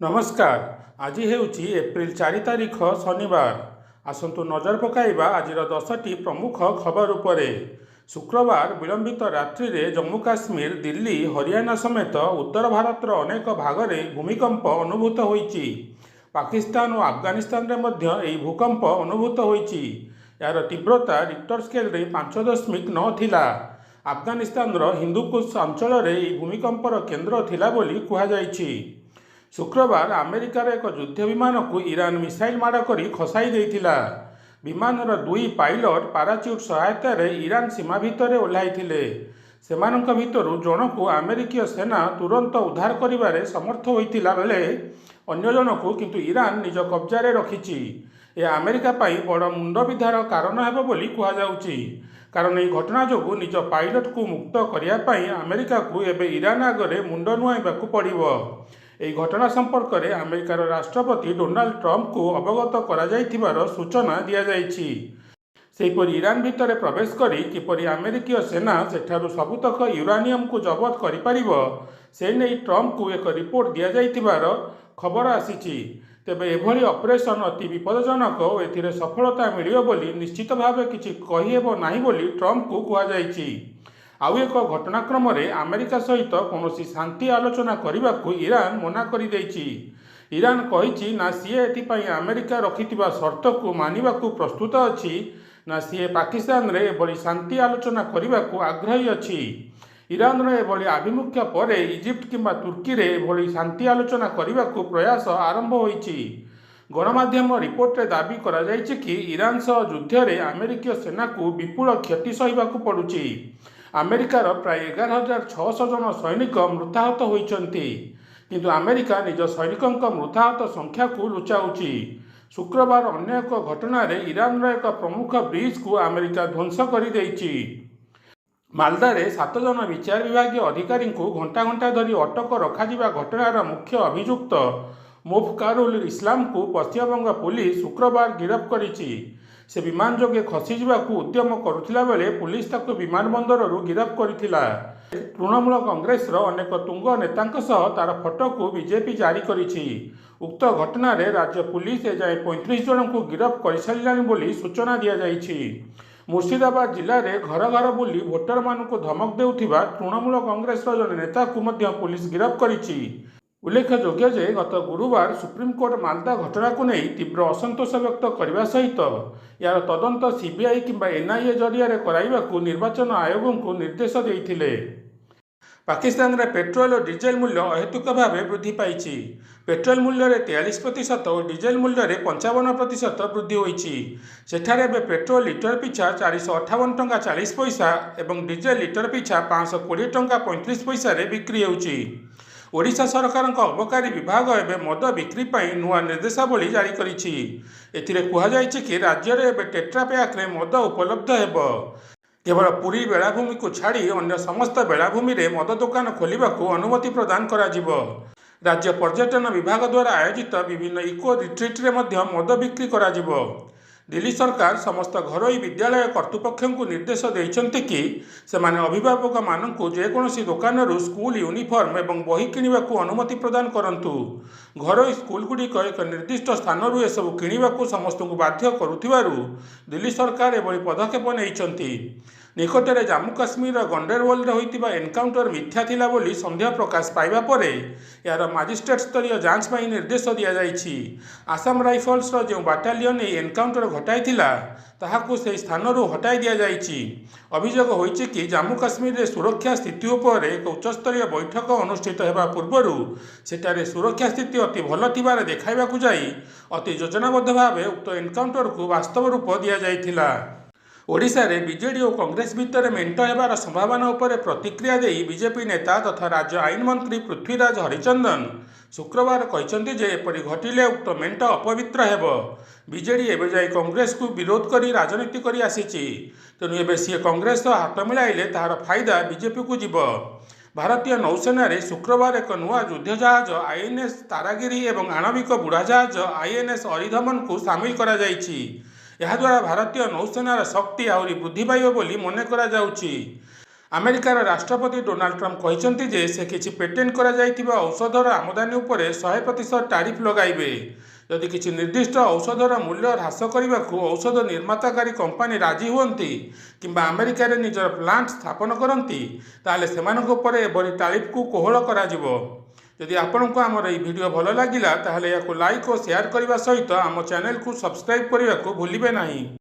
नमस्कार। आज हेउची एप्रिल 4 तारिख शनिवार। आसंतु नजर पकाइबा आजिर 10टी प्रमुख खबर उपरे। शुक्रवार विलंबित रात्रि रे जम्मू काश्मीर, दिल्ली, हरियाणा समेत उत्तर भारतर अनेक भागरे भूमिकंप अनुभूत होईची। पाकिस्तान और अफगानिस्तान रे मध्य एही भूकंप अनुभूत होईची। यार तीव्रता रिक्टर स्केल रे 5.9 थिला। अफगानिस्तान रो हिंदुकुश अंचल रे एही भूमिकंपर केंद्र थिला बोली कुहा जाईची। शुक्रवार अमेरिकार एक युद्ध विमान को ईरान मिसाइल माड़ कर खसाई देइथिला। विमानर दुई पायलट पाराच्यूट सहायता रे ईरान सीमा भितर ओह्लाइथिले। सेमानंक भितरु जनकु अमेरिकीय सेना तुरंत उद्धार करिबारे समर्थ होइथिला बेले अन्य जनकु किंतु ईरान निज कब्जारे रखिछि। ए अमेरिका पाई बड़ मुंडबिधार कारण हेबो बोली कुहा जाउछि। कारण এই घटना जोगु निज पायलट को मुक्त करिया पाई अमेरिका को एबे ईरान आगरे मुंड नुआइबाकु पड़िबो। এই ঘটনা সম্পর্কে আমেরিকার রাষ্ট্রপতি ডোনাল্ড ট্রম্পকে অবগত করা যাইতিবার সূচনা দিয়া যাইছি। সেইপরি ইরান ভিতরে প্রবেশ করি কিপরি আমেরিকীয় সেনা সেঠারু ସବୁତକ ୟୁରାନିୟମକୁ ଜବତ କରିପାରିବ ସେ ନେଇ ଟ୍ରମ୍ପକୁ ଏକ ରିପୋର୍ଟ ଦିଆଯାଇଥିବାର ଖବର ଆସିଛି। ତେବେ ଏଭଳି ଅପରେସନ ଅତି ବିପଦଜନକ ଓ ଏଥିରେ ସଫଳତା ମିଳିବ ବୋଲି ନିଶ୍ଚିତ ଭାବେ କିଛି କହିହେବ ନାହିଁ ବୋଲି ଟ୍ରମ୍ପକୁ କୁହାଯାଇଛି। आउ एक घटनाक्रम अमेरिका सहित कौन शांति आलोचना करने को ईरान मना कर ईरान कही ना सी एपाई अमेरिका रखिथिबा शर्त को मानिबा को प्रस्तुत अच्छी ना सी पाकिस्तान रे एभली शांति आलोचना करने को आग्रही अच्छी। ईरान एभली आभिमुख्य पर इजिप्ट किंबा तुर्की रे एभली शांति आलोचना करने को प्रयास आरंभ होईची। गणमाध्यम रिपोर्ट रे दाबी करा जायछि कि ईरान सह युद्ध रे अमेरिकीय सेना को विपुल क्षति सहिबाकु पड़ुछि। अमेरिकार प्राय 11,600 जन सैनिक मृताहत होइछन्ति किंतु अमेरिका निज सैनिकों मृताहत संख्या को लुचाउछि। शुक्रवार अन्य एक घटना रे ईरान एक प्रमुख ब्रिज को अमेरिका ध्वंस कर देइछि। मालदारे 7 जन विचार विभाग अधिकारी को घंटा घंटा धरी अटक रखा घटनार मुख्य अभियुक्त मोफकारुल इस्लाम को पश्चिमबंग पुलिस शुक्रवार गिरफ्त करिछि। से विमान जोगे खसी जावाकू उद्यम करुथिला बेले पुलिस ताको विमानबंदररू गिरफ्त करिथिला। तृणमूल कांग्रेस अनेक तुंग नेतांक सह तार फोटो को बीजेपी जारी करिछि। उक्त घटना रे राज्य पुलिस एजाए 35 जन को गिरफ्त कर सारिलानी बोली सूचना दिया जाइछि। मुर्शिदाबाद जिले में घर घर बुली भोटर मानू धमक देउथिबा तृणमूल कांग्रेस जन नेता को मध्य पुलिस गिरफ्त करिछि। उल्लेखयोग्य जे गत गुरुवार सुप्रीमकोर्ट मालदा घटना को नहीं तीव्र असंतोष व्यक्त करने सहित यार तदंत सीबीआई किंबा एनआईए जरिया कराइबाकू निर्वाचन आयोग को निर्देश देइथिले। पाकिस्तान रे पेट्रोल और डीजेल मूल्य अहेतुक भाव वृद्धि पाई। पेट्रोल मूल्य रे 43% और डीजेल मूल्य रे 55% वृद्धि होईछि। सेठारे बे पेट्रोल लिटर पिछा 458 टंका 40 पैसा एवं डीजेल लिटर पिछा 520 टंका 35 पैसा रे बिक्री होउछि। ओडिशा सरकार अबकारी विभाग एवं मद बिक्री पर नुआ निर्देशावली जारी करिछि। एथिरे कुहा जायछि कि राज्य में एवं टेट्रा पैक रे मद उपलब्ध हेबो। केवल पुरी बेलाभूमि को छाड़ी अन्य समस्त बेलाभूमि रे मद दुकान खोलिबाकू अनुमति प्रदान कराजिबो। राज्य पर्यटन विभाग द्वारा आयोजित विभिन्न इको रिट्रीट रे मध्य मद बिक्री कराजिबो। दिल्ली सरकार समस्त घरोई विद्यालय कर्तृपक्ष को निर्देश देइछन्ति कि सेमाने अभिभावक मानकु जेकोसी दुकानरू स्कूल यूनिफॉर्म एवं बही किणवाकू अनुमति प्रदान करंतु। घरोई स्कूल गुड़िक एक निर्दिष्ट स्थानरू एसबू किणवाकू समस्त को बाध्य करुथिबारु दिल्ली सरकार एभली पदक्षेप नेइछन्ति। निकटरे जम्मू काश्मीर गंडेरवल होइतिबा एनकाउंटर मिथ्या थिला बोली संदेह प्रकाश पाइबा परे यार मजिस्ट्रेट स्तरीय जांच पाई निर्देश दिया जाइछि। आसाम राइफल्स जो बाटालियन ए एनकाउंटर घटाइथिला ताहाकू से स्थानरू हटाई दिया जाइछि। अभियोग होइछि कि जम्मू काश्मीर रे सुरक्षा स्थिति उपर एक उच्चस्तरीय बैठक अनुष्ठित हेबा पूर्वरु सेटारे सुरक्षा स्थिति अति भल थिबार देखाइबाकू जाई अति योजनाबद्ध भावे उक्त एनकाउंटर को वास्तव रूप दिया जाइथिला। ओडिशा रे बीजेडी और कांग्रेस भितर मेंट हेबार संभावना उपर प्रतिक्रिया देई बीजेपी नेता तथा राज्य आईन मंत्री पृथ्वीराज हरिचंदन शुक्रवार कहते जे एपरी घटिले उक्त मेंट अपवित्र हेबो। बीजेडी एबे जाई कांग्रेस को विरोध करी राजनीति करी आसीची तेणु एबे सी कांग्रेस हाथ मिलाइले तार फायदा बीजेपी को जीव। भारतीय नौसेना रे शुक्रवार एक नुआ युद्ध जहाज आईएनएस तारागिरी और आणविक बुड़ाजहाज आईएनएस अरिधमन को सामिल करा जाइछि। याद्वारा भारतीय नौसेनार शक्ति आहरी वृद्धि पाइब बोली मने करा जाउछि। ଆମେରିକାର ରାଷ୍ଟ୍ରପତି ଡୋନାଲ୍ଡ ଟ୍ରମ୍ପ କହିଛନ୍ତି ଯେ ସେ କିଛି ପେଟେଣ୍ଟ କରାଯାଇଥିବା ଔଷଧର ଆମଦାନୀ ଉପରେ 100% ଟାରିଫ ଲଗାଇବେ। ଯଦି କିଛି ନିର୍ଦ୍ଦିଷ୍ଟ ଔଷଧର ମୂଲ୍ୟ ହ୍ରାସ କରିବାକୁ ଔଷଧ ନିର୍ମାତାକାରୀ କମ୍ପାନୀ ରାଜି ହୁଅନ୍ତି କିମ୍ବା ଆମେରିକାରେ ନିଜର ପ୍ଲାଣ୍ଟ ସ୍ଥାପନ କରନ୍ତି, ତାହେଲେ ସେମାନଙ୍କ ଉପରେ ଏଭଳି ଟାରିଫକୁ କୋହଳ କରାଯିବ। ଯଦି ଆପଣଙ୍କୁ ଆମର ଏହି ଭିଡ଼ିଓ ଭଲ ଲାଗିଲା ତାହେଲେ ଏହାକୁ ଲାଇକ୍ ଓ ସେୟାର କରିବା ସହିତ ଆମ ଚ୍ୟାନେଲକୁ ସବସ୍କ୍ରାଇବ୍ କରିବାକୁ ଭୁଲିବେ ନାହିଁ।